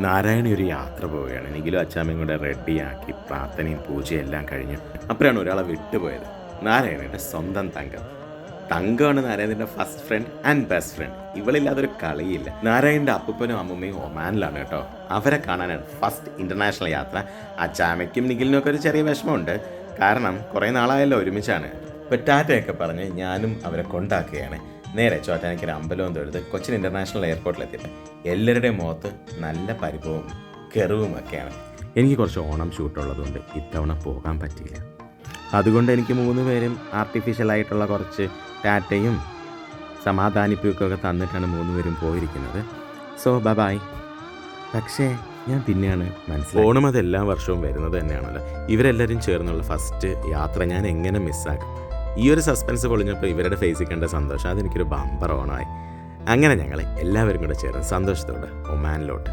നാരായണി ഒരു യാത്ര പോവുകയാണ്. നിഖിലും അച്ചാമ്മയും കൂടെ റെഡിയാക്കി പ്രാർത്ഥനയും പൂജയും എല്ലാം കഴിഞ്ഞു. അപ്പോഴാണ് ഒരാളെ വിട്ടുപോയത്. നാരായണയുടെ സ്വന്തം തങ്കം. തങ്കമാണ് നാരായണൻ്റെ first friend and best friend. ഇവളില്ലാതൊരു കളിയില്ല. നാരായണൻ്റെ അപ്പൂപ്പനും അമ്മൂമ്മയും ഒമാനിലാണ് കേട്ടോ. അവരെ കാണാനാണ് ഫസ്റ്റ് ഇൻ്റർനാഷണൽ യാത്ര. അച്ചാമ്മയ്ക്കും നിഖിലിനും ഒക്കെ ഒരു ചെറിയ വിഷമമുണ്ട്. കാരണം കുറേ നാളായല്ലോ ഒരുമിച്ചാണ്. ഇപ്പോൾ ടാറ്റയൊക്കെ പറഞ്ഞ് ഞാനും അവരെ കൊണ്ടാക്കുകയാണ്. നേരെ ചോറ്റാനിക്കൊരു അമ്പലവും തൊഴുത് കൊച്ചിൻ ഇൻ്റർനാഷണൽ എയർപോർട്ടിലെത്തിയിട്ട് എല്ലാവരുടെയും മുഖത്ത് നല്ല പരിഭവവും കെറിവും ഒക്കെയാണ്. എനിക്ക് കുറച്ച് ഓണം ഷൂട്ടുള്ളതുകൊണ്ട് ഇത്തവണ പോകാൻ പറ്റിയില്ല. അതുകൊണ്ട് എനിക്ക് 3 പേരും ആർട്ടിഫിഷ്യലായിട്ടുള്ള കുറച്ച് ടാറ്റയും സമാധാനിപ്പിക്കുകയൊക്കെ തന്നിട്ടാണ് 3 പേരും പോയിരിക്കുന്നത്. So bye. പക്ഷേ ഞാൻ പിന്നെയാണ് മനസ്സിലായി, ഓണം അത് എല്ലാ വർഷവും വരുന്നത് തന്നെയാണല്ലോ. ഇവരെല്ലാവരും ചേർന്നുള്ള ഫസ്റ്റ് യാത്ര ഞാൻ എങ്ങനെ മിസ്സാക്കും? ഈ ഒരു സസ്പെൻസ് പൊളിഞ്ഞപ്പോൾ ഇവരുടെ ഫേസിൽ കണ്ട സന്തോഷം അതെനിക്കൊരു ബമ്പർ ഓണമായി. അങ്ങനെ ഞങ്ങൾ എല്ലാവരും കൂടെ ചേർന്ന് സന്തോഷത്തോടെ ഒമാനിലോട്ട്